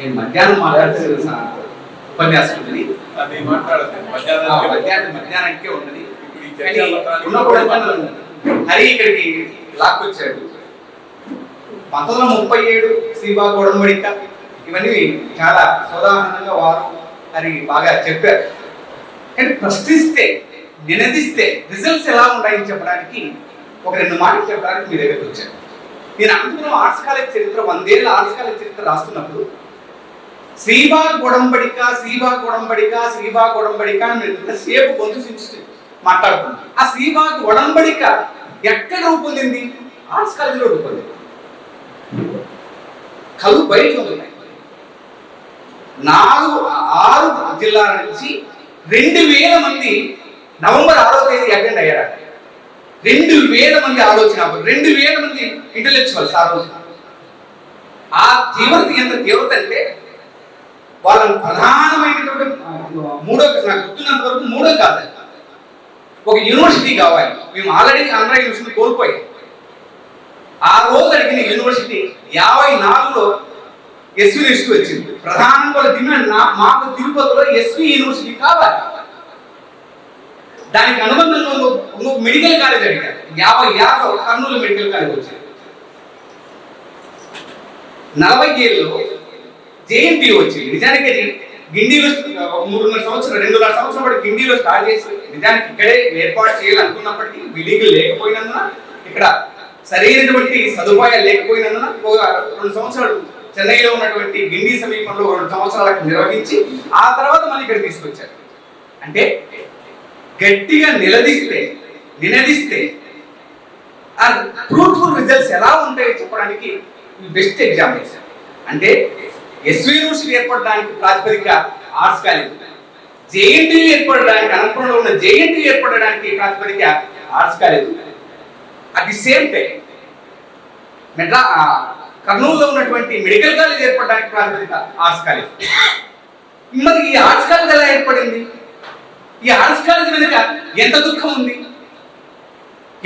నేను మధ్యాహ్నం మాట్లాడితే ఉపన్యాసం ఉంటుంది, మధ్యాహ్నానికే ఉంటుంది. హరి ఇక్కడికి లాక్కొచ్చాడు. 1937 శ్రీబాగ్ ఒడంబడిక ఇవన్నీ చాలా సోదాహరణంగా వారు హరి బాగా చెప్పారు. కానీ ప్రశ్నిస్తే, నినదిస్తే రిజల్ట్స్ ఎలా ఉంటాయని చెప్పడానికి ఒక 2 మాటలు చెప్పడానికి మీ దగ్గరికి వచ్చాను. నేను అనుకున్న ఆర్ట్స్ కాలేజ్ చరిత్ర 100 ఏళ్ళ ఆర్ట్స్ కాలేజ్ చరిత్ర రాస్తున్నప్పుడు శ్రీబాగ్ ఒడంబడిక శ్రీబాగ్ ఒడంబడిక శ్రీబాగ్ ఒడంబడిక అని ఎంతసేపు గొంతు సించి మాట్లాడుతున్నాను. ఆ శ్రీబాగ్ ఒడంబడిక ఎక్కడ రూపొందింది? ఆర్ట్స్ కాలేజీలో రూపొందింది. కళ్ళు బయటకు ఉన్నాయి. 6 జిల్లాల నుంచి 2000 మంది నవంబర్ 6వ తేదీ అటెండ్ అయ్యారు. 2000 మంది ఆలోచన, 2000 మంది ఇంటలెక్చువల్స్ ఆ రోజు. ఆ తీవ్రత ఎంత తీవ్రత అంటే వాళ్ళని ప్రధానమైనటువంటి నాకు గుర్తున్నంత వరకు 3 కాదు, ఒక యూనివర్సిటీ కావాలి. మేము ఆల్రెడీ ఆంధ్ర యూనివర్సిటీ కోల్పోయాం. ఆ రోజు అడిగిన యూనివర్సిటీ 54లో ఎస్వి యూనివర్సిటీ వచ్చింది. ప్రధానంగా డిమాండ్ మాకు తిరుపతిలో ఎస్వి యూనివర్సిటీ కావాలి. దానికి అనుబంధంగా ఇంకొక మెడికల్ కాలేజ్ అడిగారు. 50 కర్నూలు మెడికల్ కాలేజ్ వచ్చింది. 40 ఏళ్ళలో జేఎన్టీ వచ్చింది. నిజానికి అది గిండిలో 3.5 సంవత్సరాలు 2.5 సంవత్సరాల పాటు గిండిలో స్టార్ట్ చేసి నిజానికి ఇక్కడే ఏర్పాటు చేయాలనుకున్నప్పటికీ బిల్డింగ్లు లేకపోయినందున, ఇక్కడ సరైనటువంటి సదుపాయాలు లేకపోయినందున ఒక 2 సంవత్సరాలు చెన్నైలో ఉన్నటువంటి గిండి సమీపంలో 2 సంవత్సరాలకు నిర్వహించి ఆ తర్వాత మళ్ళీ ఇక్కడ తీసుకొచ్చారు. అంటే గట్టిగా నినదిస్తే ఆ ఫ్రూట్ఫుల్ రిజల్ట్స్ ఎలా ఉంటాయో చెప్పడానికి బెస్ట్ ఎగ్జాంపుల్స్. అంటే ఎస్వి యూనివర్సిటీ ఏర్పడడానికి ప్రాతిపదిక ఆర్ట్స్ కాలేజ్, జేఎన్టీ ఏర్పడడానికి అనంతపురంలో ఉన్న జేఎన్టీ ఏర్పడడానికి ప్రాతిపదిక arts college, at the same time కర్నూలులో ఉన్నటువంటి మెడికల్ కాలేజ్ ఏర్పడడానికి ప్రాతిపదిక ఆర్ట్స్ కాలేజ్. మరి ఈ ఆర్ట్స్ కాలేజ్ ఎలా ఏర్పడింది? ఈ ఆర్ట్స్ కాలేజ్ వెనుక ఎంత దుఃఖం ఉంది,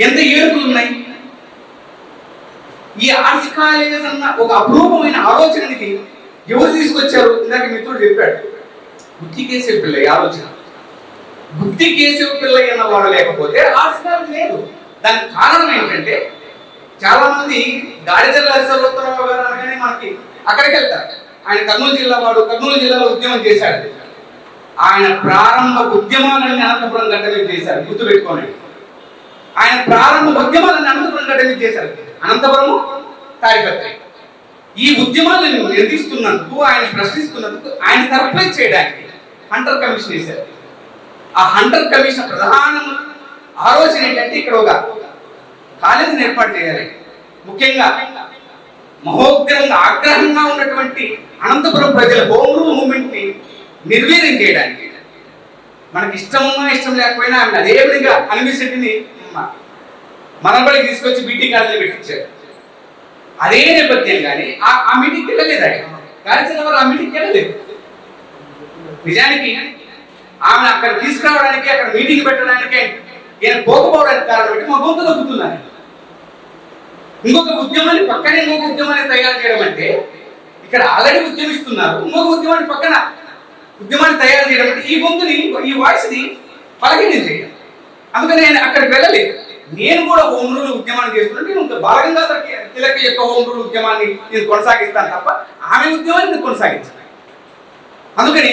ఎంత ఏడుపులు ఉన్నాయి. ఈ ఆర్ట్స్ కాలేజ్ అన్న ఒక అపూర్వమైన ఆలోచనకి ఎవరు తీసుకొచ్చారు? ఇందాక మిత్రుడు చెప్పాడు, బుద్ధి కేశవ పిల్లయ్య ఆలోచన. బుద్ధి కేశవ పిల్లయ్య అన్న వాడు లేకపోతే ఆర్ట్స్ కాలేజ్ లేదు. దానికి కారణం ఏంటంటే చాలా మంది గాడిజల సర్వోత్తరరావు గారు అనగానే మనకి అక్కడికి వెళ్తారు. ఆయన కర్నూలు జిల్లా వాడు, కర్నూలు జిల్లాలో ఉద్యమం చేశాడు. ఆయన ప్రారంభ ఉద్యమాలన్నీ అనంతపురం గడ్డ మీద చేశారు, గుర్తుపెట్టుకోండి. ఆయన ప్రారంభ ఉద్యమాలన్నీ అనంతపురం గడ్డ మీద చేశారు, అనంతపురము తాడిపత్రి. ఈ ఉద్యమాలను నిర్దిస్తున్నందుకు, ఆయన ప్రశ్నిస్తున్నందుకు ఆయన సర్ప్రైజ్ చేయడానికి హంటర్ కమిషన్ వేశారు. ఆ హంటర్ కమిషన్ ప్రధాన ఆలోచన ఏంటంటే ఇక్కడ ఒక కాలేజీని ఏర్పాటు చేయాలి. ముఖ్యంగా మహోగ్రంగా ఆగ్రహంగా ఉన్నటువంటి అనంతపురం ప్రజల హోమ్ రూల్ మూవ్మెంట్ ని నిర్వీర్యం చేయడానికి. మనకి ఇష్టమున్నా ఇష్టం లేకపోయినా ఆమె అదే విధంగా అనిమిశెట్టిని మనబడికి తీసుకొచ్చి బీటీ కాలేజీ పెట్టించారు. అదే నేపథ్యం కానీ ఆ మీటింగ్కి వెళ్ళలేదు. ఆయన గాడిచల వారు ఆ మీటింగ్కి వెళ్ళలేదు. నిజానికి ఆమెను అక్కడ తీసుకురావడానికి, అక్కడ మీటింగ్ పెట్టడానికి ఈయన పోకపోవడానికి కారణం పెట్టి మా గొంతు దొక్కుతున్నారు. ఇంకొక ఉద్యమాన్ని పక్కనే ఇంకొక ఉద్యమాన్ని తయారు చేయడం అంటే, ఇక్కడ ఆల్రెడీ ఉద్యమిస్తున్నారు, ఇంకొక ఉద్యమాన్ని పక్కన ఉద్యమాన్ని తయారు చేయడం అంటే ఈ గొంతుని, ఈ వాయిస్ని బలహీనం చేయడం. అందుకని నేను అక్కడికి వెళ్ళలేదు. నేను కూడా హోమ్ రూల్ ఉద్యమాన్ని చేస్తున్నాను. నేను బాలగంగాధర తిలక్ యొక్క హోమ్ రూల్ ఉద్యమాన్ని నేను కొనసాగిస్తాను తప్ప ఆమె ఉద్యమాన్ని నేను కొనసాగించాను. అందుకని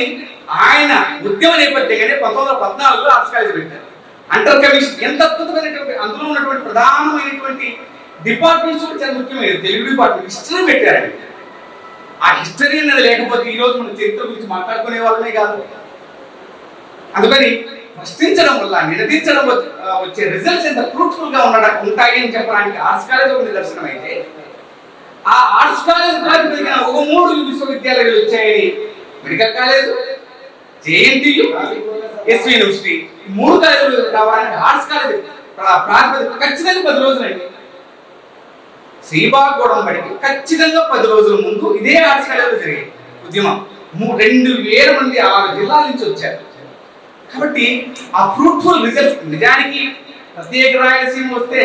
ఆయన ఉద్యమ నేపథ్యంగానే 1914లో ఆర్ట్స్ కాలేజ్ పెట్టారు. హంటర్ కమిషన్ ఎంత అద్భుతమైనటువంటి, అందులో ఉన్నటువంటి ప్రధానమైనటువంటి డిపార్ట్మెంట్స్ కూడా చాలా ముఖ్యమైనది. తెలుగు డిపార్ట్మెంట్, హిస్టరీ పెట్టారండి. ఆ హిస్టరీ అనేది లేకపోతే ఈరోజు మన చరిత్ర గురించి మాట్లాడుకునే వాళ్ళనే కాదు. అందుకని ప్రశ్నించడం వల్ల, నిలదీర్చడం వచ్చే రిజల్ట్స్ ఎంత ఫ్రూట్ఫుల్ గా ఉంటాయి అని చెప్పడానికి ఆర్ట్స్ కాలేజ్ ఒక నిదర్శనం అయితే, ఆ ఆర్ట్స్ కాలేజ్ ప్రాతిపదికన ఒక 3 విశ్వవిద్యాలయాలు వచ్చాయని medical college, JNTU, SV university, 3 కాలేజీలు రావడానికి ఆర్ట్స్ కాలేజ్ ప్రాతిపదిక ఖచ్చితంగా 10 రోజులండి. శ్రీబాగ్ ఒడంబడికి ఖచ్చితంగా 10 రోజుల ముందు ఇదే ఆర్ట్స్ కాలేజీలో జరిగే ఉద్యమం. 2000 మంది 6 జిల్లాల నుంచి వచ్చారు. కాబట్టి ఆ ఫ్రూట్ఫుల్ రిజల్ట్స్, నిజానికి ప్రత్యేక రాయలసీమ వస్తే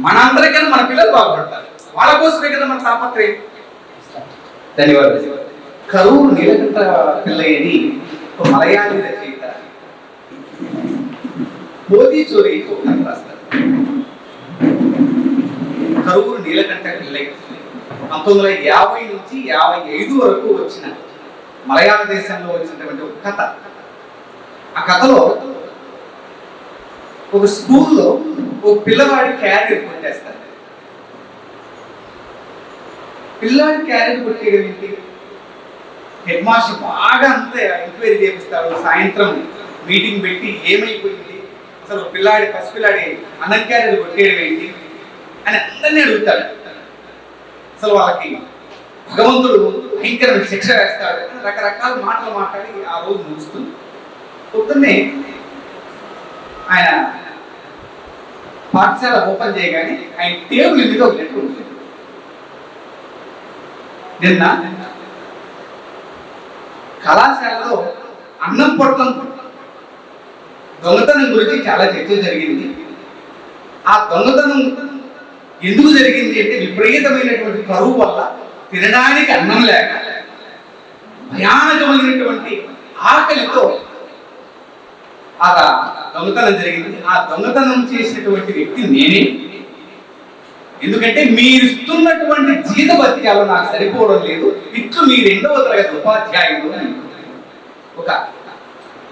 మనందరికీ మన పిల్లలు బాగుపడతారు. వాళ్ళ కోసమే కదా మన తాపత్రయం. ధన్యవాదాలు. కరూరు నీలకంఠ పిల్లయ్యని ఒక మలయాళీ రచయిత మోదీ చోరీ రాస్తారు. కరూరు నీలకంఠ పిల్లయ్య 1950 నుంచి 55 వరకు వచ్చిన మలయాళ దేశంలో వచ్చినటువంటి ఒక కథ. ఆ కథలో ఒక స్కూల్లో ఒక పిల్లవాడి క్యారియర్ కొట్టేస్తారు. పిల్లాడి క్యారియర్ కొట్టేయడం ఏంటి? హెడ్ మాస్టర్ బాగా అంతే ఎంక్వైరీ చేపిస్తాడు. సాయంత్రం మీటింగ్ పెట్టి ఏమైపోయింది, అసలు పసిపిల్లాడి అన్నం క్యారియర్ కొట్టేయడం ఏంటి అని అందరినీ అడుగుతాడు. అసలు వాళ్ళకి భగవంతుడు భయంకరమైన శిక్ష వేస్తాడు, రకరకాల మాటలు మాట్లాడి ఆ రోజు ముగుస్తుంది. పొద్దున్నే ఆయన పాఠశాల ఓపెన్ చేయగానే ఆయన టేబుల్ మీద ఒక లెటర్ ఉంటుంది. నిన్న కళాశాలలో అన్నం పొట్టం దొంగతనం గురించి చాలా చర్చ జరిగింది. ఆ దొంగతనం ఎందుకు జరిగింది అంటే విపరీతమైనటువంటి కరువు వల్ల తినడానికి అన్నం లేక భయానకమైనటువంటి ఆకలితో ఆ దొంగతనం జరిగింది. ఆ దొంగతనం చేసినటువంటి వ్యక్తి నేనే. ఎందుకంటే మీరు ఇస్తున్నటువంటి జీతభత్యాలు నాకు సరిపోవడం లేదు, ఇట్లు మీ 2వ తరగతి ఉపాధ్యాయుడు అని ఒక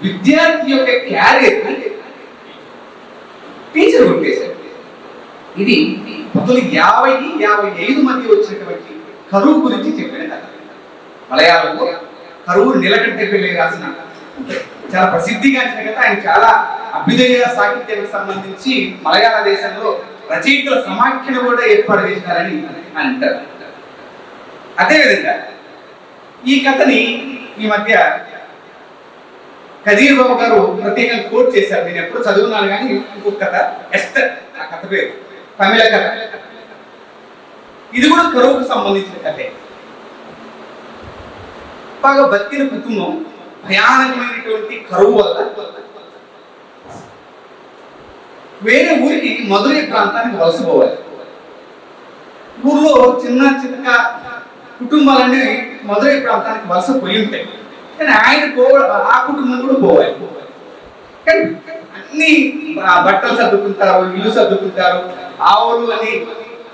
విద్యార్థి యొక్క క్యారియర్ టీచర్ కొట్టేశారు. ఇది 1950-55 మధ్య వచ్చినటువంటి కరువు గురించి చెప్పిన కథ. మలయాళంలో కరువు నీలకంఠ పిల్లయ్య రాసిన చాలా ప్రసిద్ధిగాంచిన కథ. ఆయన చాలా అభ్యుదయ సాహిత్యానికి సంబంధించి మలయాళ దేశంలో రచయితల సమాఖ్యను కూడా ఏర్పాటు చేసినారని అంటారు. అదేవిధంగా ఈ కథని ఈ మధ్య కదీర్ బాబు గారు ప్రత్యేకంగా కోట్ చేశారు. నేను ఎప్పుడు చదువున్నాను కానీ ఇంకొక కథ ఎస్టర్, ఆ కథ పేరు తమిళ కథ. ఇది కూడా కరువుకు సంబంధించిన కథే. బాగా బతికిన కుటుంబం భయానకమైనటువంటి కరువు వల్ల వేరే ఊరికి మధురై ప్రాంతానికి వలసపోవాలి. ఊర్లో చిన్న చిన్న కుటుంబాలన్నీ మధురై ప్రాంతానికి వలస పోయి ఉంటాయి. కానీ ఆయన ఆ కుటుంబం కూడా పోవాలి. కానీ అన్ని బట్టలు సర్దుకుంటారు, ఇల్లు సర్దుకుంటారు, ఆవులు అని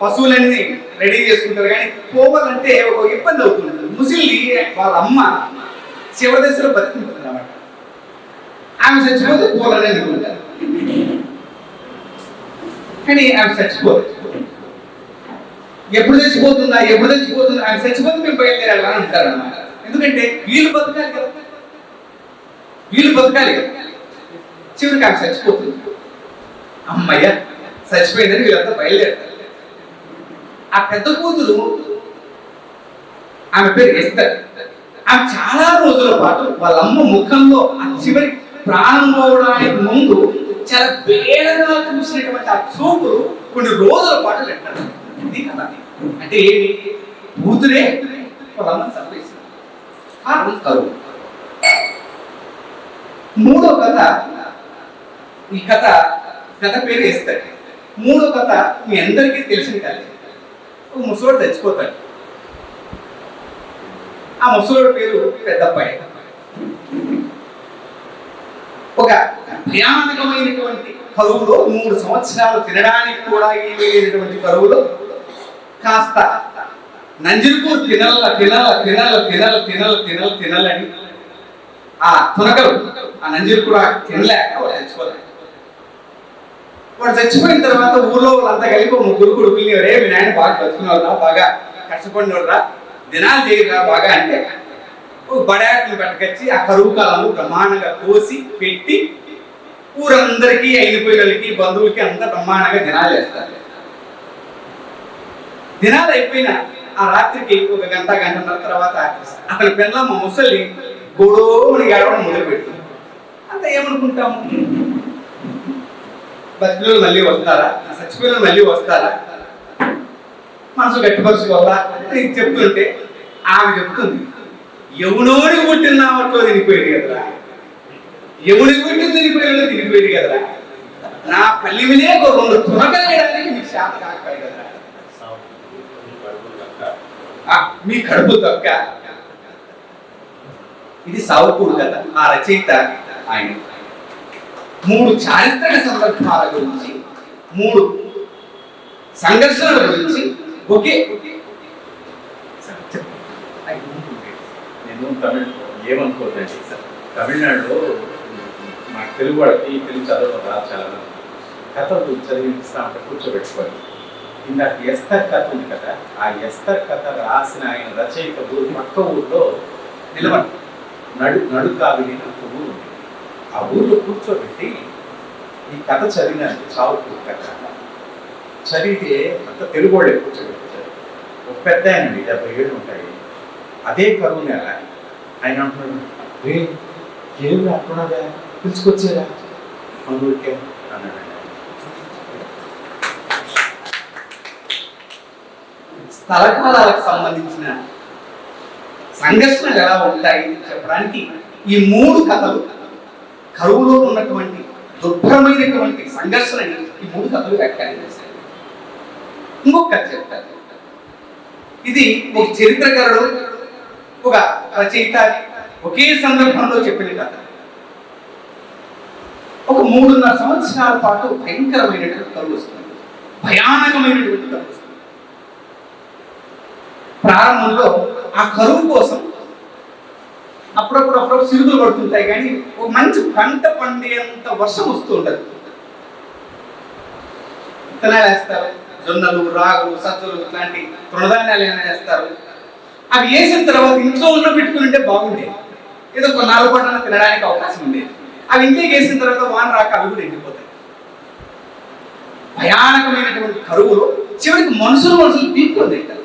పశువులన్నీ రెడీ చేసుకుంటారు. కానీ పోవాలంటే ఒక ఇబ్బంది అవుతుంది. ముసిలి వాళ్ళ అమ్మ చివరి దశలో బతుకుంటుంది అన్నమాట. ఆమె చచ్చిపోతే పోవాలని అనుకుంటారు, కానీ ఆమె చచ్చిపోదు. ఎప్పుడు చచ్చిపోతుందా ఆమె చచ్చిపోతే మేము బయలుదేరాలని అంటారు అన్నమాట. ఎందుకంటే వీళ్ళు బతకాలి కదా. చివరికి ఆమె చచ్చిపోతుంది. అమ్మయ్య చచ్చిపోయిందని వీళ్ళంతా బయలుదేరుతారు. ఆ పెద్ద కూతురు, ఆమె పేరు ఎస్తర్. ఆమె చాలా రోజుల పాటు వాళ్ళ అమ్మ ముఖంలో ఆ చివరి ప్రాణం పోవడానికి ముందు చాలా వేదనగా చూసినటువంటి ఆ చూపులు కొన్ని రోజుల పాటు లెక్కలు. ఇది కదా అంటే ఏమి? కూతురే వాళ్ళమ్మ చంపేసింది. కరువు. 3వ కథ, ఈ కథ పేరు ఎస్తర్. 3వ కథ మీ అందరికీ తెలిసిన కథ. ఒక ముసలోడు చచ్చిపోతాడు. ఆ ముసలోడు పేరు పెద్దబ్బాయి. ఒక భయానకమైనటువంటి కరువులో 3 సంవత్సరాలు తినడానికి కూడా ఏమీ లేనటువంటి కరువులో కాస్త నంజురుకూరు తినాలని ఆ తునకలు ఆ నంజురుకూరు తినలేక వాడు చచ్చిపోతాడు. వాడు చచ్చిపోయిన తర్వాత ఊళ్ళో వాళ్ళంతా కలిపి 3 కొడుకుల్ని, రే మీ నాయన బాగా బతుకున్నారా, బాగా కష్టపడినోడ్రా, దినాలు చేయరా బాగా అంటే బడాకులు పట్టుకొచ్చి ఆ కరువు కాలంలో బ్రహ్మాండంగా కోసి పెట్టి ఊరందరికీ, అయిపోయిన వాళ్ళకి, బంధువులకి అంతా బ్రహ్మాండంగా దినాలు చేస్తారు. దినాలు అయిపోయిన ఆ రాత్రికి ఒక గంటన్నర తర్వాత అతని పిల్లమ్మ ముసలి గొడవని ఏడవడం మొదలు పెడుతుంది. అంత ఏమనుకుంటాము, బతికిలో మళ్ళీ వస్తారా, చచ్చిపోయిన మళ్ళీ వస్తారా, మనసు గట్టిపరుచుకోవాలా అని చెప్తుంటే ఆమె చెప్తుంది, ఎవనోడికి పుట్టిన నామట్లో తినిపోయేది కదరా, ఎవడికి పుట్టిన తినిపోయేది కదరా, నా పల్లి మీదే 2 తునకలు వేయడానికి మీకు శాత కాకపోయి కదరా, మీ కడుపు తొక్క ఇది సావుకూరు కథ. ఆ రచయిత ఆయన. 3 చారిత్రక సందర్భాల గురించి, 3 సంఘర్షణల గురించి ఒకే నేను తమిళ ఏమనుకోదండి సార్, తమిళనాడులో మాకు తెలుగు వాళ్ళకి తెలుగు చదవడం రాదు, చాలా కథలు చదివిస్తా ఉంటే కూర్చోబెట్టుకోవాలి. ఇందాక ఎస్తర్ కథ ఉంది కదా, ఆ ఎస్తర్ కథ రాసిన ఆయన రచయిత ఊరు పక్క ఊళ్ళో నడుకావిడి ఒక ఊరు ఉంది. ఆ ఊళ్ళో కూర్చోబెట్టి ఈ కథ చదివినాను, చావుకూరు కథ చదివితే అంత తెలుగు వాళ్ళే కూర్చోబెట్టారు. ఒక పెద్ద ఆయనండి, 70 ఏళ్ళు ఉంటాయి. అదే కరువు నెల ఆయన అంటున్నాడు, ఏమి అంటున్నాడా, పిలుచుకొచ్చేరా మన ఊరికే అన్నాడు. స్థలకాలాలకు సంబంధించిన సంఘర్షణలు ఎలా ఉంటాయి చెప్పడానికి ఈ 3 కథలు, కరువులో ఉన్నటువంటి దుర్భరమైనటువంటి సంఘర్షణని ఈ 3 కథలు వ్యాఖ్యానం చేశాయి. ఇంకొక కథ చెప్తారు. ఇది ఒక చరిత్రకారుడు, ఒక రచయిత ఒకే సందర్భంలో చెప్పిన కథ. ఒక 3.5 సంవత్సరాల పాటు భయంకరమైనటువంటి కరువు వస్తుంది, భయానకమైనటువంటి కరువు వస్తుంది. ప్రారంభంలో ఆ కరువు కోసం అప్పుడప్పుడు సిరుగులు పడుతుంటాయి, కానీ ఒక మంచి పంట పండేంత వర్షం వస్తూ ఉంటుంది. విత్తనాలు వేస్తారు, జొన్నలు, రాగులు, సజ్జలు ఇట్లాంటి తృణధాన్యాలు ఏమైనా వేస్తారు. అవి వేసిన తర్వాత ఇంట్లో ఉన్న పెట్టుకుని ఉంటే బాగుండేది, ఏదో ఒక 4 పూటన తినడానికి అవకాశం ఉండేది. అవి ఇంటికి వేసిన తర్వాత వాన రాక అవి కూడా ఎండిపోతాయి. భయానకమైనటువంటి కరువులో చివరికి మనుషులు పీక్కొని తింటారు.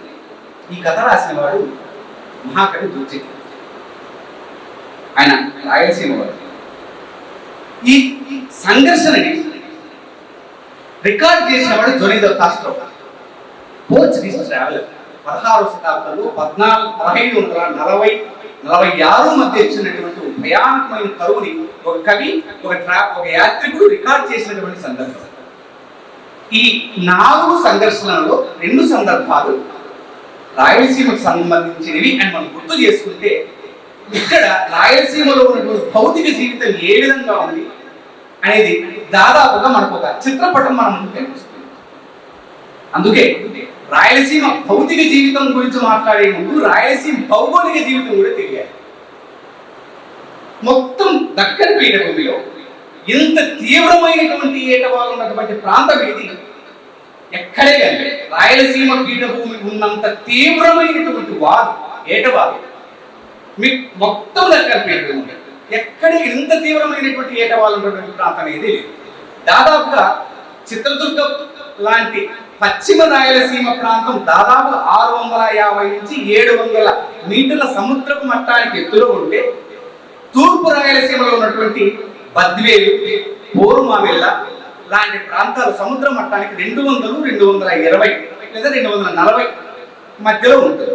ఈ కథ రాసిన వాడు మహాకవి దుర్జటి, ఆయన రాయలసీమ వాడు. ఈ సంఘర్షణని రికార్డ్ చేసిన వాడు జొనిదో కాస్ట్రో, పోర్చుగీస్ ట్రావెలర్. 16వ శతాబ్దంలో 1546 మధ్య వచ్చినటువంటి భయానకమైన కరువుని ఒక కవి, ఒక యాత్రికుడు రికార్డ్ చేసినటువంటి సందర్భం. ఈ 4 సంఘర్షణలలో 2 సందర్భాలు రాయలసీమకు సంబంధించినవి అని మనం గుర్తు చేసుకుంటే, ఇక్కడ రాయలసీమలో ఉన్నటువంటి భౌతిక జీవితం ఏ విధంగా ఉంది అనేది దాదాపుగా మనకు ఒక చిత్రపటం మనం కనిపిస్తుంది. అందుకే రాయలసీమ భౌతిక జీవితం గురించి మాట్లాడే ముందు రాయలసీమ భౌగోళిక జీవితం కూడా తెలియాలి. మొత్తం దక్కన్ పీఠభూమిలో ఇంత తీవ్రమైనటువంటి ఏటవాలు ఉన్నటువంటి ప్రాంతం ఏది ఎక్కడే కానీ రాయలసీమ పీఠభూమి ఉన్నంత తీవ్రమైనటువంటి వారు ఏటవాలు మీకు మొత్తం దక్కన్ పీఠభూమి ఎక్కడే ఇంత తీవ్రమైనటువంటి ఏటవాలు ఉన్నటువంటి ప్రాంతం ఏది లేదు. దాదాపుగా చిత్రదుర్గం లాంటి పశ్చిమ రాయలసీమ ప్రాంతం దాదాపు 650 నుంచి 700 మీటర్ల సముద్రపు మట్టానికి ఎత్తులో ఉంటే, తూర్పు రాయలసీమలో ఉన్నటువంటి బద్వేలు, పోరుమామిళ్ళ లాంటి ప్రాంతాలు సముద్ర మట్టానికి 200, 220 లేదా 240 మధ్యలో ఉంటుంది.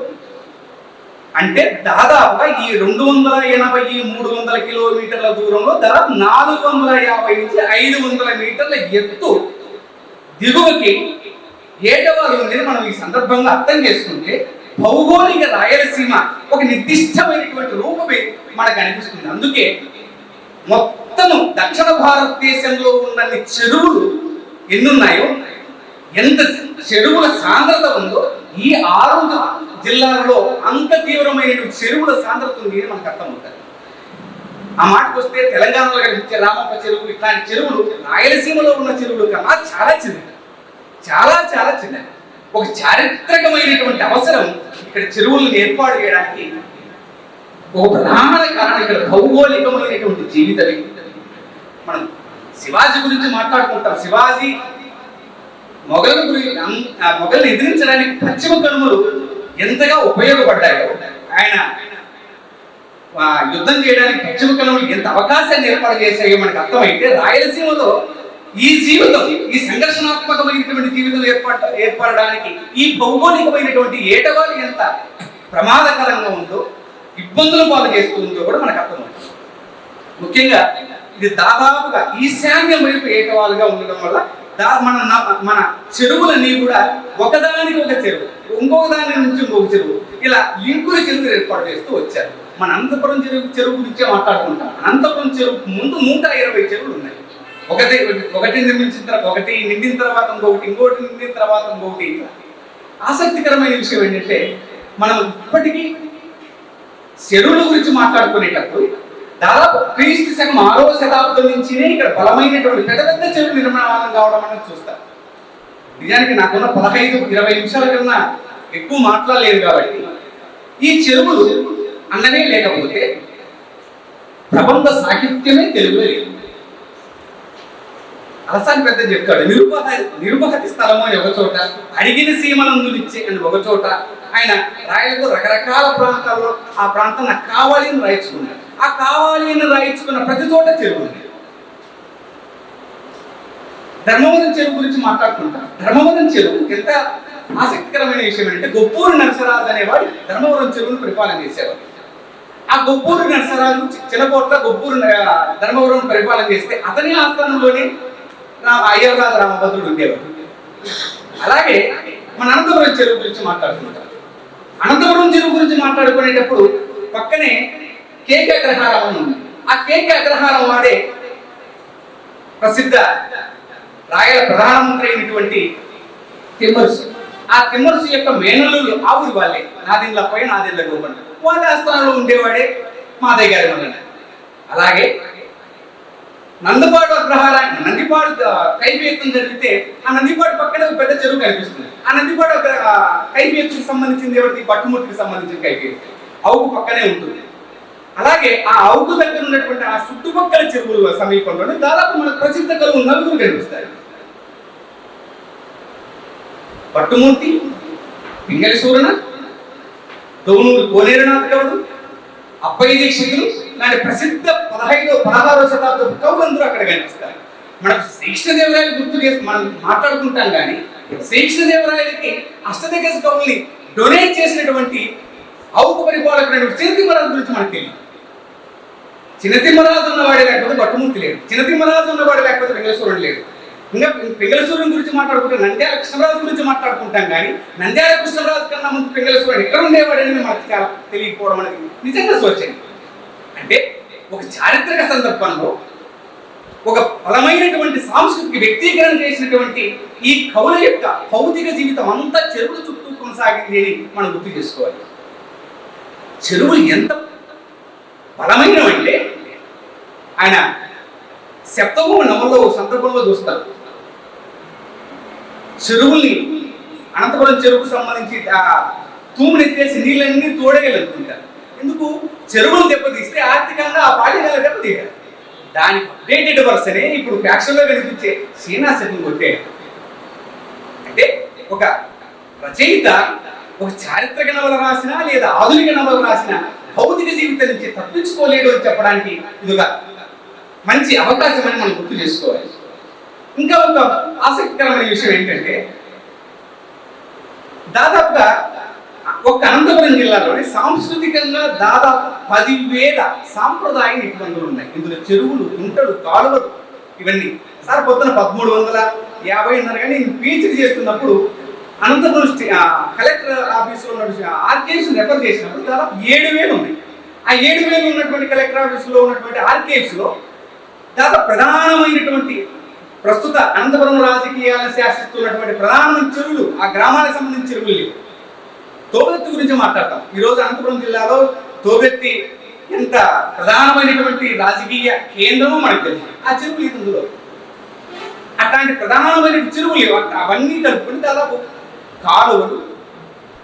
అంటే దాదాపుగా ఈ 280, 300 కిలోమీటర్ల దూరంలో దాదాపు 450 నుంచి 500 మీటర్ల ఎత్తు దిగువకి ఏటవాలు ఉందని మనం ఈ సందర్భంగా అర్థం చేసుకుంటే, భౌగోళిక రాయలసీమ ఒక నిర్దిష్టమైనటువంటి రూపమే మనకు అనిపిస్తుంది. అందుకే మొత్తము దక్షిణ భారతదేశంలో ఉన్న చెరువులు ఎన్నున్నాయో, ఎంత చెరువుల సాంద్రత ఉందో ఈ 6 జిల్లాలలో అంత తీవ్రమైనటువంటి చెరువుల సాంద్రత ఉంది అని మనకు అర్థమవుతుంది. ఆ మాటకు వస్తే తెలంగాణలో కనిపించే రామప్ప చెరువు ఇట్లాంటి చెరువులు రాయలసీమలో ఉన్న చెరువులు కన్నా చాలా చిన్నది, చాలా చాలా చిన్నది. ఒక చారిత్రకమైనటువంటి అవసరం ఇక్కడ చెరువులను ఏర్పాటు చేయడానికి ఒక ప్రధాన కారణం ఇక్కడ భౌగోళికమైనటువంటి జీవితమే. మనం శివాజీ గురించి మాట్లాడుకుంటాం. శివాజీ మొఘల్ని ఎదిరించడానికి పశ్చిమ కనుమలు ఎంతగా ఉపయోగపడ్డాయో, ఆయన యుద్ధం చేయడానికి పశ్చిమ కనుమలు ఎంత అవకాశాన్ని ఏర్పాటు చేశాయో మనకు అర్థమైతే, రాయలసీమలో ఈ జీవితం, ఈ సంఘర్షణాత్మకమైనటువంటి జీవితం ఏర్పడడానికి ఈ భౌగోళికమైనటువంటి ఏటవాలు ఎంత ప్రమాదకరంగా ఉందో, ఇబ్బందులు పాలు చేస్తుందో కూడా మనకు అర్థమవుతుంది. ముఖ్యంగా ఇది దాదాపుగా ఈశాన్యం వైపు ఏటవాలుగా ఉండడం వల్ల మన చెరువులన్నీ కూడా ఒకదానికి ఒక చెరువు, ఇంకొక దాని నుంచి ఇంకొక చెరువు, ఇలా లింకుల చెరువులు ఏర్పాటు చేస్తూ వచ్చారు. మన అనంతపురం చెరువు గురించే మాట్లాడుకుంటాం. అనంతపురం చెరువు ముందు 120 చెరువులు ఉన్నాయి. ఒకటి నిర్మించిన తర్వాత ఒకటి నిండిన తర్వాత ఇంకోటి నిండిన తర్వాత ఇంకొకటి. ఆసక్తికరమైన విషయం ఏంటంటే మనం ఇప్పటికీ చెరువుల గురించి మాట్లాడుకునేటప్పుడు దాదాపు క్రీస్తు శకం 6వ శతాబ్దం నుంచినే ఇక్కడ బలమైనటువంటి పెద్ద పెద్ద చెరువు నిర్మాణం కావడం అనేది చూస్తారు. నిజానికి నాకున్న 15-20 నిమిషాల కన్నా ఎక్కువ మాట్లాడలేదు కాబట్టి ఈ చెరువులు అన్ననే లేకపోతే ప్రబంధ సాహిత్యమే తెలుగులో లేదు. అలసాని పెద్ద చెప్తాడు, నిరుపహతి స్థలము అని ఒక చోట, అడిగిన సీమలందునిచ్చే అని ఒక చోట. ఆయన రాయలకు రకరకాల ప్రాంతాల్లో ఆ ప్రాంతం నాకు కావాలి అని రాయించుకున్నాడు. ఆ కావాలి అని రాయించుకున్న ప్రతి చోట చెరువు ఉంది. ధర్మవరం చెరువు గురించి మాట్లాడుకుంటాం. ధర్మవరం చెరువు ఎంత ఆసక్తికరమైన విషయం ఏంటంటే గొప్పూరు నరసరాజు అనేవాడు ధర్మవరం చెరువును పరిపాలన చేసేవాడు. ఆ గొప్పూరు నరసరాజు చిన్నకోట్ల గొప్పూరు ధర్మవరం పరిపాలన చేస్తే అతని ఆస్థానంలోనే అయ్యవరాజు రామభద్రుడు ఉండేవాడు. అలాగే మన అనంతపురం చెరువు గురించి మాట్లాడుకుంటాం. అనంతపురం చెరువు గురించి మాట్లాడుకునేటప్పుడు పక్కనే కేక అగ్రహారం ఉంది. ఆ కేక అగ్రహారం వాడే ప్రసిద్ధ రాయల ప్రధానమంత్రి అయినటువంటి తిమ్మరుసు. ఆ తిమ్మరుసు యొక్క మేనల్లులు ఆ ఊరి వాళ్ళే, నాదిండ్లపై నాదిండ్ల గోపన్న. వాళ్ళ ఆస్థానంలో ఉండేవాడే మాదయ్య గారి మల్లన్న. అలాగే నందిపాడు అగ్రహారాన్ని నందిపాడు కైఫియత్వం జరిగితే ఆ నందిపాడు పక్కనే ఒక పెద్ద చెరువు కనిపిస్తుంది. ఆ నందిపాడు కైఫియత్తుకి సంబంధించింది ఎవరికి? బట్టుమూర్తికి సంబంధించిన కైఫియత్ అవుకు పక్కనే ఉంటుంది. అలాగే ఆ అవుకు దగ్గర ఉన్నటువంటి ఆ చుట్టుపక్కల చెరువుల సమీపంలోనే దాదాపు మనకు ప్రసిద్ధ కలువు నలుగురు కనిపిస్తాయి. బట్టుమూర్తి, పింగళి సూరన, దోనూరు కోనేరునాథ్ కవుడు, అప్పయ్య దీక్షితులు లాంటి ప్రసిద్ధ 15వ-16వ శతాబ్దపు కవులందరూ అక్కడ కనిపిస్తారు. మనకు శ్రీకృష్ణదేవరాయలు గుర్తు చేసి మనం మాట్లాడుకుంటాం, కానీ శ్రీకృష్ణదేవరాయలకి అష్టదిగ్గజ కవుల్ని డొనేట్ చేసినటువంటి అవుకు పరిపాలకుడు చిన్నతిమ్మరాజు గురించి మనకు తెలియదు. చిన్నతిమ్మరాజు ఉన్నవాడే లేకపోతే బట్టుమూర్తి లేడు, చిన్నతిమ్మరాజు ఉన్నవాడే లేకపోతే వెంకటేశ్వరుడు లేడు. ఇంకా పింగళసూరుని గురించి మాట్లాడుకుంటే నంద్యాల కృష్ణరాజు గురించి మాట్లాడుకుంటాం, కానీ నంద్యాల కృష్ణరాజు కన్నా ముందు పింగళసూరుడు ఎక్కడ ఉండేవాడని మనకు చాలా తెలియకపోవడం అనేది నిజంగా శోచనీయం. అంటే ఒక చారిత్రక సందర్భంలో ఒక బలమైనటువంటి సాంస్కృతిక వ్యక్తీకరణ చేసినటువంటి ఈ కవుల యొక్క భౌతిక జీవితం అంతా చెరువుల చుట్టూ కొనసాగింది అని మనం గుర్తు చేసుకోవాలి. చెరువులు ఎంత బలమైనవంటే ఆయన సప్తభూమి నవల్లో సందర్భంలో చూస్తారు. చెరువుల్ని అనంతపురం చెరువుకు సంబంధించి తూమునెత్తేసి నీళ్ళన్నీ తోడగలుగుతుంటారు. ఎందుకు? చెరువులు దెబ్బతీస్తే ఆర్థికంగా ఆ పాఠ్యాలు దెబ్బతీయాలి. దానికి అప్డేటెడ్ వర్సనే ఇప్పుడు ఫ్యాక్షన్లో కనిపించే సీనా సెట్టింగ్ కొట్టే. అంటే ఒక రచయిత ఒక చారిత్రక నవల రాసినా లేదా ఆధునిక నవల రాసినా భౌతిక జీవితం నుంచి తప్పించుకోలేడు అని చెప్పడానికి ఇది ఒక మంచి అవకాశం అని మనం గుర్తు చేసుకోవాలి. ఇంకా ఒక ఆసక్తికరమైన విషయం ఏంటంటే దాదాపుగా ఒక అనంతపురం జిల్లాలోని సాంస్కృతికంగా దాదాపు 10,000 సాంప్రదాయ నిబంధనలు ఉన్నాయి. ఇందులో చెరువులు, కుంటలు, కాలువలు ఇవన్నీ. సార్ పొద్దున 1350 అన్నారు, కానీ నేను పీహెచ్డీ చేస్తున్నప్పుడు అనంతపురం కలెక్టర్ ఆఫీసులో ఉన్న ఆర్కేవ్స్ రెఫర్ చేసినప్పుడు దాదాపు 7,000 ఉన్నాయి. ఆ 7,000 ఉన్నటువంటి కలెక్టర్ ఆఫీసులో ఉన్నటువంటి ఆర్కేవ్స్లో దాదాపు ప్రధానమైనటువంటి ప్రస్తుత అనంతపురం రాజకీయాలను శాసిస్తున్నటువంటి ప్రధానమైన చెరువులు, ఆ గ్రామాలకు సంబంధించిన చెరువులు లేవు. తోబెత్తి గురించి మాట్లాడతాం. ఈరోజు అనంతపురం జిల్లాలో తోబెత్తి ఎంత ప్రధానమైనటువంటి రాజకీయ కేంద్రమో మనకు తెలుసు. ఆ చెరువులు ఇందులో అట్లాంటి ప్రధానమైన చెరువులు అవన్నీ కలుపుకొని దాదాపు కాలువలు,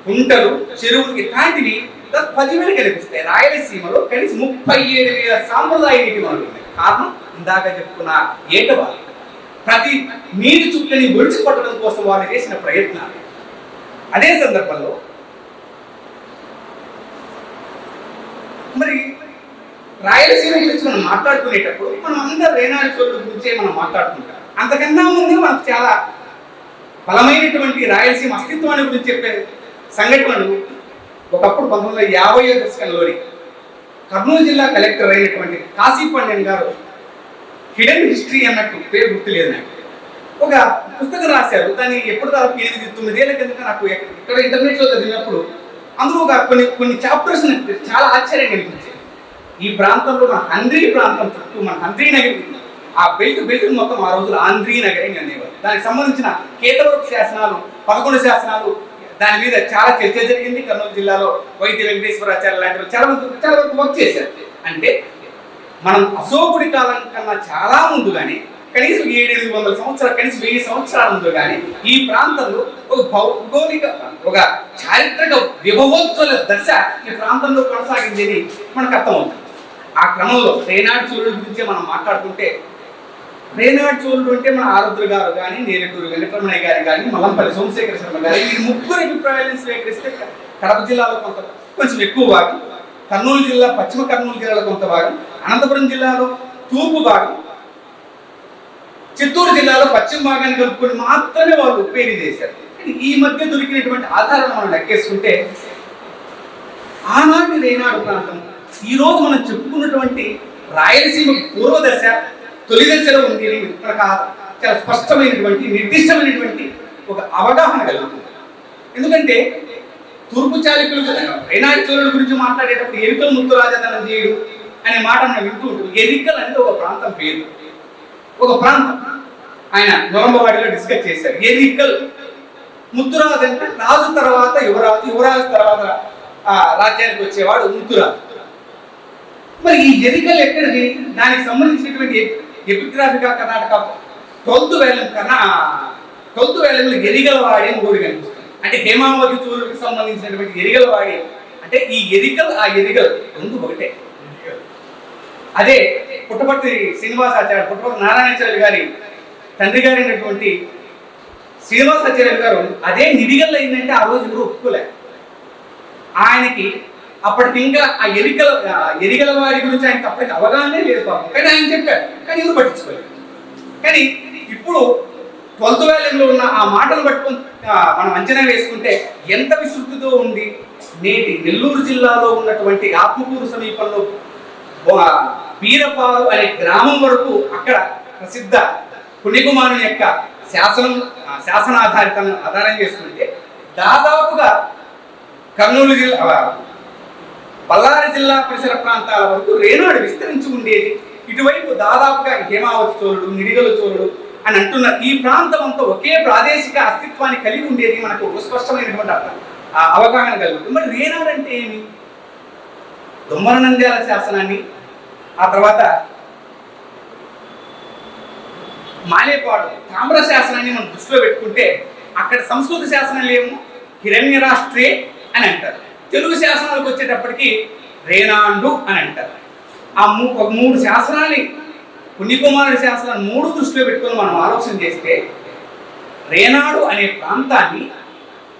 కుంటలు, చెరువులు ఇట్లాంటివి 10,000 కనిపిస్తాయి. రాయలసీమలో కనీసం 37,000 సాంప్రదాయ నీటి వనరులు ఉన్నాయి. కారణం ఇందాక చెప్పుకున్న ఏటవాళ్ళు ప్రతి నీటి చుక్కని ఒడిచి పట్టడం కోసం వాళ్ళు చేసిన ప్రయత్నాలు. అదే సందర్భంలో మరి రాయలసీమ గురించి మనం మాట్లాడుకునేటప్పుడు మనం అందరూ రేనాడు చోళుల గురించే మనం మాట్లాడుకుంటాం. అంతకన్నా ముందు మనకు చాలా బలమైనటువంటి రాయలసీమ అస్తిత్వాన్ని గురించి చెప్పే సంఘటనలు ఒకప్పుడు 1950వ దశకంలోని కర్నూలు జిల్లా కలెక్టర్ అయినటువంటి కాశీపాండ్యన్ గారు హిడెన్ హిస్టరీ అన్నట్టు పేరు గుర్తులేదు నాకు, ఒక పుస్తకం రాశారు. దాన్ని ఎప్పుడు దాదాపు 8-9 ఏళ్ల కిందట నాకు ఇక్కడ ఇంటర్నెట్లో చదివినప్పుడు అందులో ఒక కొన్ని చాప్టర్స్ చాలా ఆశ్చర్యంగా అనిపించాయి. ఈ ప్రాంతంలో మన హంద్రీ ప్రాంతం చుట్టూ మన హంద్రీ నగరి, ఆ బెల్ట్ మొత్తం ఆ రోజులు ఆంధ్రీ నగరి అనేవారు. దానికి సంబంధించిన కేతవరపు శాసనాలు 11 శాసనాలు దాని మీద చాలా చర్చ జరిగింది. కర్నూలు జిల్లాలో వైద్య వెంకటేశ్వరాచార్య లాంటి వాళ్ళు చాలా వరకు వర్క్ చేశారు. అంటే మనం అశోకుడి కాలం కన్నా చాలా ముందు కానీ కనీసం 700-800 సంవత్సరాలు, కనీసం 1000 సంవత్సరాల ముందు కానీ ఈ ప్రాంతంలో ఒక భౌగోళిక, ఒక చారిత్రక విభవోజ్వల దశ ఈ ప్రాంతంలో కొనసాగిందని మనకు అర్థమవుతుంది. ఆ క్రమంలో రేనాడు చోళుడి గురించి మనం మాట్లాడుకుంటే, రేనాడు చోళుడు అంటే మన ఆరుద్ర గారు కానీ, నేరేటూరు వెంకటరమణయ్య గారు కానీ, మల్లంపల్లి సోమశేఖర శర్మ గారు, ఈ ముగ్గురు అభిప్రాయాలను స్వీకరిస్తే కడప జిల్లాలో కొంచెం ఎక్కువ భాగం, కర్నూలు జిల్లా పశ్చిమ కర్నూలు జిల్లాలో కొంత భాగం, అనంతపురం జిల్లాలో తూర్పు భాగం, చిత్తూరు జిల్లాలో పశ్చిమ భాగాన్ని కలుపుకొని మాత్రమే వాళ్ళు పేరు చేశారు. ఈ మధ్య దొరికినటువంటి ఆధారాలను మనం లెక్కేసుకుంటే ఆనాటి రేనాడు ప్రాంతం ఈ రోజు మనం చెప్పుకున్నటువంటి రాయలసీమ పూర్వదశ తొలి దశలో ఉంది అని మనకు చాలా స్పష్టమైనటువంటి నిర్దిష్టమైనటువంటి ఒక అవగాహన కలుగుతుంది. ఎందుకంటే తూర్పు చాళుక్యులు రేనాడు చోళుడి గురించి మాట్లాడేటప్పుడు ఎరికల ముత్తురాజా ధనంజయుడు అనే మాట మనం వింటూ ఉంటుంది. ఎరికల్ అంటే ఒక ప్రాంతం పేరు, ఒక ప్రాంతం. ఆయన నొరంబవాడిలో డిస్కస్ చేశారు. ఎరికల్ ముత్తురాజు అంటే రాజు తర్వాత యువరాజు, యువరాజు తర్వాత రాజ్యానికి వచ్చేవాడు ముత్తురాజు. మరి ఈ ఎరికల్ ఎక్కడిది? దానికి సంబంధించినటువంటి ఎపిగ్రాఫికా కర్ణాటక 12th వేలంలో ఎరిగలవాడి అని ఊరు కనిపిస్తుంది. అంటే హేమావతి చోళుడికి సంబంధించినటువంటి ఎరిగలవాడి అంటే ఈ ఎరికల్ ఆ ఎరికల్ రెండు ఒకటే. అదే పుట్టపర్తి శ్రీనివాసాచార్య, పుట్టపర్తి నారాయణాచార్యులు గారి తండ్రి గారు అయినటువంటి శ్రీనివాసాచార్యులు గారు అదే నిడిగల్ అయిందంటే ఆ రోజు ఎవరు ఒప్పుకోలే. ఆయనకి అప్పటికి ఇంకా ఆ ఎరిగల వాడి గురించి ఆయనకి అప్పటికి అవగాహనే లేదు పాపం. కానీ ఆయన చెప్పాడు, కానీ ఎవరు పట్టించుకోలేదు. కానీ ఇప్పుడు 12th వేలంలో ఉన్న ఆ మాటలు పట్టుకొని మనం అంచనా వేసుకుంటే ఎంత విస్తృతితో ఉంది. నేటి నెల్లూరు జిల్లాలో ఉన్నటువంటి ఆత్మకూరు సమీపంలో వీరపాలు అనే గ్రామం వరకు అక్కడ ప్రసిద్ధ పుణ్యకుమారుని యొక్క శాసనాధారితాన్ని ఆధారం చేసుకుంటే దాదాపుగా కర్నూలు జిల్లా, బళ్ళారి జిల్లా పరిసర ప్రాంతాల వరకు రేనాడు విస్తరించి ఉండేది. ఇటువైపు దాదాపుగా హేమావతి చోళుడు, నిడిగల చోళుడు అని అంటున్నారు. ఈ ప్రాంతం అంతా ఒకే ప్రాదేశిక అస్తిత్వాన్ని కలిగి ఉండేది. మనకు స్పష్టమైనటువంటి అవగాహన కలుగుతుంది. మరి రేనాడు అంటే ఏమి? దొమ్మర నంద్యాల శాసనాన్ని, ఆ తర్వాత మాలేపాడు తామ్ర శాసనాన్ని మనం దృష్టిలో పెట్టుకుంటే అక్కడ సంస్కృత శాసనాలు ఏమో హిరణ్య రాష్ట్రే అని అంటారు. తెలుగు శాసనాలకు వచ్చేటప్పటికి రేనాండు అని అంటారు. ఆ 3 శాసనాన్ని, పుణ్యకుమారుడి శాసనాన్ని 3 దృష్టిలో పెట్టుకొని మనం ఆలోచన చేస్తే రేనాడు అనే ప్రాంతాన్ని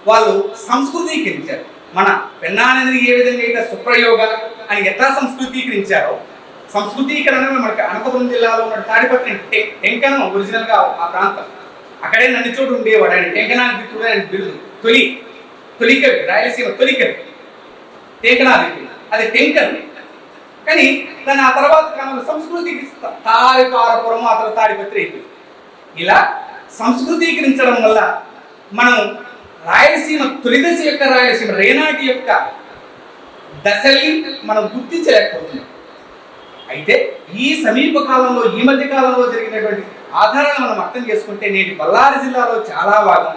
వాళ్ళు సంస్కృతీకరించారు. మన పెన్నా నదిని ఏ విధంగా అయితే సుప్రయోగ అని ఎట్లా సంస్కృతీకరించారో, సంస్కృతీకరణ మనకి అనంతపురం జిల్లాలో ఉన్న తాడిపత్రి టెంకనం ఒరిజినల్గా ఆ ప్రాంతం. అక్కడే నన్నిచోటు ఉండేవాడు. ఆయన టెంకనాదిత్యుడు ఆయన బిరుదు. తొలికవి, రాయలసీమ తొలికవి టెంకనాదిత్యుడు, అది టెంకన్. కానీ దాని ఆ తర్వాత కాలంలో సంస్కృతికి తాడిపారపురం, ఆ తర్వాత తాడిపత్రి అయిపోయింది. ఇలా సంస్కృతీకరించడం వల్ల మనం రాయలసీమ తొలిదశ యొక్క రాయలసీమ రేనాటి యొక్క దశల్ని మనం గుర్తించలేకపోతున్నాం. అయితే ఈ సమీప కాలంలో, ఈ మధ్య కాలంలో జరిగినటువంటి ఆధారాలను మనం అర్థం చేసుకుంటే నేటి బళ్ళారి జిల్లాలో చాలా భాగం,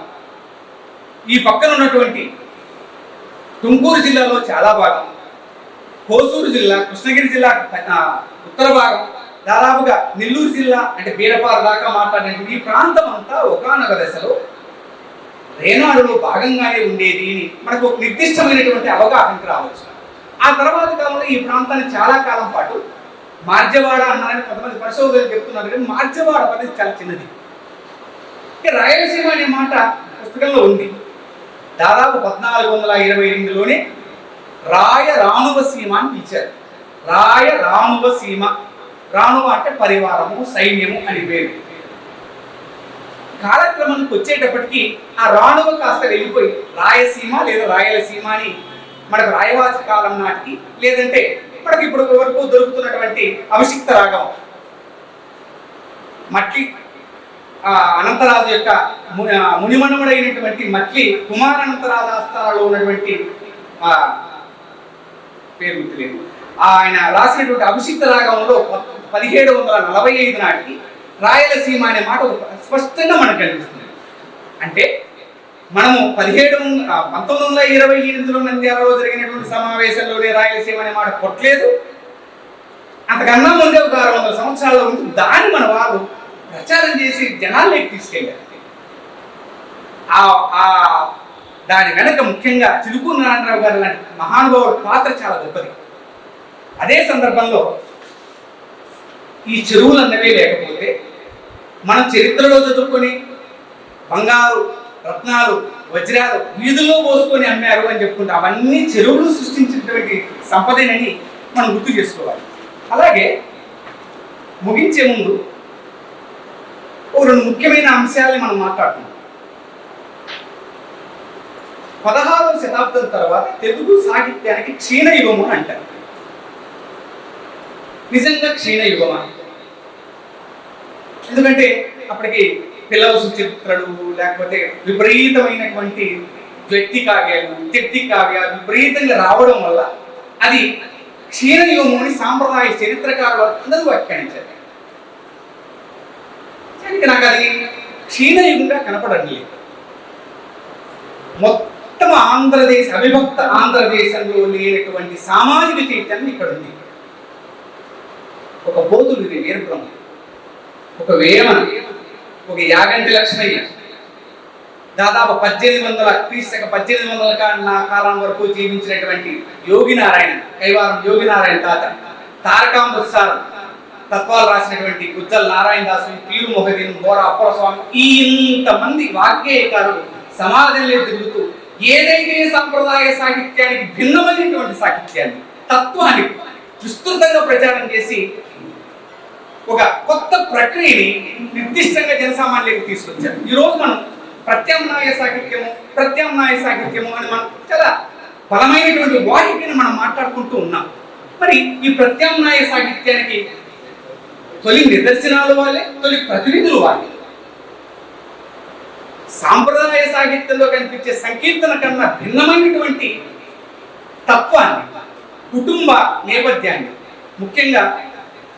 ఈ పక్కన ఉన్నటువంటి తుంగూరు జిల్లాలో చాలా భాగం, కోసూరు జిల్లా, కృష్ణగిరి జిల్లా ఉత్తర భాగం, దాదాపుగా నెల్లూరు జిల్లా అంటే బీరపార దాకా మాట్లాడిన ఈ ప్రాంతం అంతా ఒకానొక దశలో రేనాడులో భాగంగానే ఉండేది అని మనకు ఒక నిర్దిష్టమైనటువంటి అవగాహనకు రావచ్చు. ఆ తర్వాత కాలంలో ఈ ప్రాంతాన్ని చాలా కాలం పాటు మార్జవాడ అన్నారని కొంతమంది పరిశోధకులు చెప్తున్నారు. కానీ మార్జవాడ పద్ధతి చాలా చిన్నది. రాయలసీమ అనే మాట పుస్తకంలో ఉంది. దాదాపు 1428లోనే రాయ రాణువ సీమ అని పిలిచారు. రాయ రాణువ సీమ, రాణువ అంటే పరివారము, సైన్యము అని పేరు. కాలక్రమానికి వచ్చేటప్పటికి ఆ రాణువ కాస్త వెళ్ళిపోయి రాయసీమ లేదా రాయలసీమ అని మనకు రాయవాచ కాలం నాటికి, లేదంటే మనకి ఇప్పుడు వరకు దొరుకుతున్నటువంటి అభిషిక్త రాగం మట్లి అనంతరాజు యొక్క మునిమనముడైనటువంటి మట్లి కుమార అనంతరాజు ఆస్థానంలో ఉన్నటువంటి ఆ పేరు గుర్తులేదు, ఆయన రాసినటువంటి అభిషిక్త రాగంలో 1745 నాటికి రాయలసీమ అనే మాట స్పష్టంగా మనకు కనిపిస్తుంది. అంటే మనము 1928లో నంద్యాలలో జరిగినటువంటి సమావేశంలోనే రాయలసీమ అనే మాట కొట్టలేదు. అంతకన్నా ముందే ఒక 600 సంవత్సరాల ముందు దాన్ని మన వాళ్ళు ప్రచారం చేసి జనాల్లోకి తీసుకెళ్ళారు. దాని వెనక ముఖ్యంగా చిలుకూరు నారాయణరావు గారు లాంటి మహానుభావుల పాత్ర చాలా గొప్పది. అదే సందర్భంలో ఈ చెరువులు అన్నవే లేకపోతే మనం చరిత్రలో చదువుకొని బంగారు రత్నాలు వజ్రాలు వీధుల్లో పోసుకొని అమ్మారు అని చెప్పుకుంటే అవన్నీ చెరువులు సృష్టించినటువంటి సంపదేనని మనం గుర్తు చేసుకోవాలి. అలాగే ముగించే ముందు ఓ 2 ముఖ్యమైన అంశాలని మనం మాట్లాడుతున్నాం. 16వ శతాబ్దం తర్వాత తెలుగు సాహిత్యానికి క్షీణయుగము అని అంటారు. నిజంగా క్షీణయుగమా? ఎందుకంటే అప్పటికి పిల్లల సుచిత్రలు, లేకపోతే విపరీతమైనటువంటి వ్యక్తి కావ్యాలు, వ్యక్తి కావ్యాలు విపరీతంగా రావడం వల్ల అది క్షీణయుగము అని సాంప్రదాయ చరిత్రకారులు అందరూ వ్యాఖ్యానించారు. నాకు అది క్షీణయుగంగా కనపడడం లేదు. మొత్తం ఆంధ్రదేశ్ అవిభక్త ఆంధ్రదేశంలో లేనటువంటి సామాజిక చైతన్యం ఇక్కడ ఉంది. ఒక పోతులు వీరబ్రహ్మ, ఒక వేమన, ఒక యాగంటి లక్ష్మయ్య, దాదాపు 1800 కాలం వరకు జీవించినటువంటి యోగినారాయణ, కైవారం యోగినారాయణ తాత, తారకాంబుత్సారం తత్వాలు రాసినటువంటి గుజ్జల నారాయణ దాసు, పీరు మొహదీన్, బోర అప్పలస్వామి, ఇంతమంది వాగ్గేయకారులు సమాజంలో తిరుగుతూ ఏదైతే సంప్రదాయ సాహిత్యానికి భిన్నమైనటువంటి సాహిత్యాన్ని, తత్వాన్ని విస్తృతంగా ప్రచారం చేసి ఒక కొత్త ప్రక్రియని నిర్దిష్టంగా జనసామాన్యులకు తీసుకొచ్చారు. ఈరోజు మనం ప్రత్యామ్నాయ సాహిత్యము అని మనం చాలా బలమైనటువంటి వాహికని మనం మాట్లాడుకుంటూ ఉన్నాం. మరి ఈ ప్రత్యామ్నాయ సాహిత్యానికి తొలి నిదర్శనాలు వాళ్ళే, తొలి ప్రతినిధులు వాళ్ళే. సాంప్రదాయ సాహిత్యంలో కనిపించే సంకీర్తన కన్నా భిన్నమైనటువంటి తత్వాన్ని, కుటుంబ నేపథ్యాన్ని, ముఖ్యంగా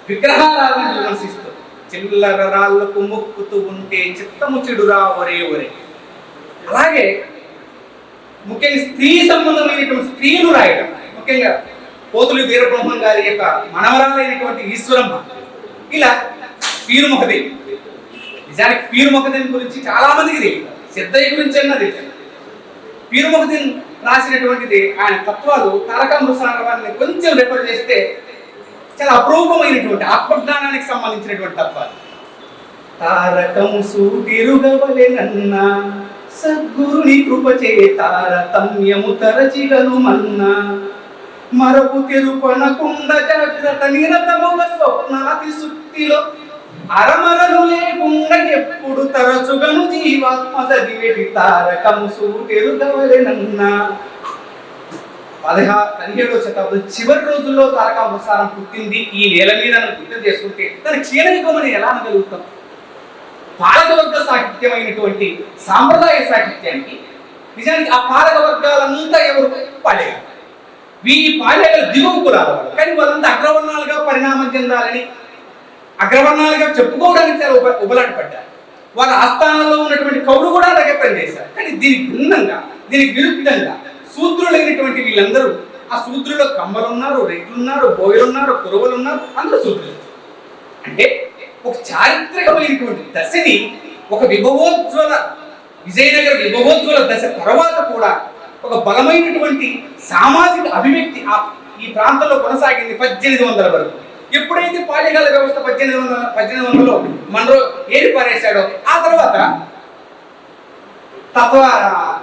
విగ్రహారాధన విమర్శిస్తూ చిల్లర రాళ్లకు మొక్కుతూ ఉంటే చిత్తము చెడురా ఒరే ఒరే. అలాగే ముఖ్యంగా స్త్రీ సంబంధమైనటువంటి స్త్రీలు రాయడం, ముఖ్యంగా పోతులు వీరబ్రహ్మం గారి యొక్క మనవరాలైనటువంటి ఈశ్వరమ్మ, ఇలా పీరు మొహదీన్. నిజానికి పీరు మొహదీన్ గురించి చాలా మందికి తెలియదు, సిద్ధయ్య గురించి అన్నది పీరు మొహదీన్ రాసినటువంటిది ఆయన తత్వాలు తారకాంబుత్సారాన్ని కొంచెం రెఫర్ చేస్తే చాలా అపరూపమైనటువంటి ఆత్మజ్ఞానానికి సంబంధించినటువంటి తత్వాలు. తారకము సూటిరుగవలెనన్న సద్గురుని కృపచే తారతమ్యము తరచిగను మన్న మరపు తెరుపనకుండ జాగ్రత్త నిరతముగా స్వప్నాతి సుక్తిలో అరమరలు లేకుండా ఎప్పుడు తరచుగను జీవాత్మ చదివేటి తారకము సూటిరుగవలెనన్న. 17వ శతాబ్దం చివరి రోజుల్లో తారకాంబుత్సారం పుట్టింది ఈ నేల మీద గుర్తు చేసుకుంటే దాని క్షీణయుగమని ఎలా అనగలుగుతాం? పాలకవర్గ సాహిత్యమైనటువంటి సాంప్రదాయ సాహిత్యానికి నిజానికి ఆ పాలక వర్గాలంతా ఎవరు? పాలేగారు. ఈ పాలేగారు దిగువకు రావాలి, కానీ వాళ్ళంతా అగ్రవర్ణాలుగా పరిణామం చెందాలని, అగ్రవర్ణాలుగా చెప్పుకోవడానికి చాలా ఉబలాట పడ్డారు. వాళ్ళ ఆస్థానంలో ఉన్నటువంటి కవులు కూడా అలాగే పనిచేశారు. కానీ దీనికి భిన్నంగా, దీనికి విరుద్ధంగా శూద్రులైనటువంటి వీళ్ళందరూ, ఆ శూద్రులో కమ్మలున్నారు, రెడ్లున్నారు, బోయలున్నారు, కురవలున్నారు, అందరూ శూద్రులు. అంటే ఒక చారిత్రకమైనటువంటి దశని, ఒక విజయనగర విభవోజ్వల దశ తర్వాత కూడా ఒక బలమైనటువంటి సామాజిక అభివ్యక్తి ఈ ప్రాంతంలో కొనసాగింది 1800 వరకు. ఎప్పుడైతే పాళెగాల వ్యవస్థ 1800లో మనరో ఏరి పారేశాడో ఆ తర్వాత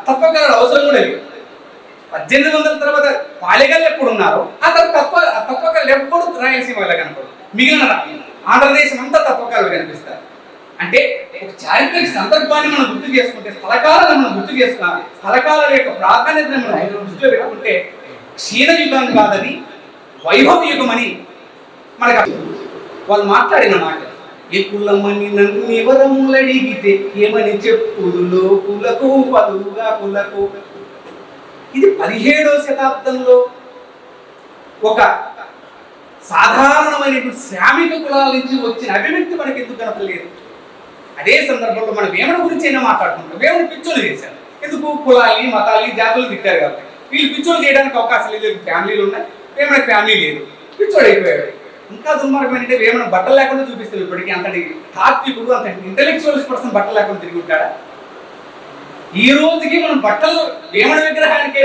తత్వకారుల అవసరం కూడా లేదు. 1800 తర్వాత పాళెగాలు ఎప్పుడు ఉన్నారో ఆ తర్వాత తత్వకారులు ఎప్పుడు రాయలసీమలో కనపడు, మిగిలిన ఆంధ్రదేశం అంతా తత్వకారులు కనిపిస్తారు. అంటే ఒక చారిత్రక సందర్భాన్ని మనం గుర్తు చేసుకుంటే, స్థలకాలను మనం గుర్తు చేసుకున్నాం, స్థలకాల యొక్క ప్రాధాన్యతను మనం దృష్టిలో పెట్టుకుంటే క్షీణయుగం కాదని వైభవ యుగం అని మనకు వాళ్ళు మాట్లాడిన మాట. ఏ కులమని నన్ను వివరములడిగితే ఏమని చెప్పుదు లోకులకు పదుగా కులకు. ఇది 17వ శతాబ్దంలో ఒక సాధారణమైనటువంటి శ్రామిక కులాల నుంచి వచ్చిన అభివ్యక్తి మనకి ఎందుకు కనపడలేదు? అదే సందర్భంలో మనం వేమన గురించి అయినా మాట్లాడుకుంటాం. వేమన పిచ్చోలు చేశారు. ఎందుకు? కులాలని, మతాలని, జాతులు తిట్టారు కాబట్టి. వీళ్ళు పిచ్చోలు చేయడానికి అవకాశం లేదు. ఫ్యామిలీలు ఉన్నాయి, వేమన ఫ్యామిలీ లేదు, పిచ్చోడు అయిపోయాడు. ఇంకా దుర్మార్గం ఏంటంటే వేమన బట్టలు లేకుండా చూపిస్తారు. ఇప్పటికీ అంతటి తాత్వికుడు, అంతటి ఇంటెలెక్చువల్స్ పర్సన్ బట్టలు లేకుండా తిరిగి ఉంటాడా? ఈ రోజుకి మనం బట్టలు వేమన విగ్రహానికి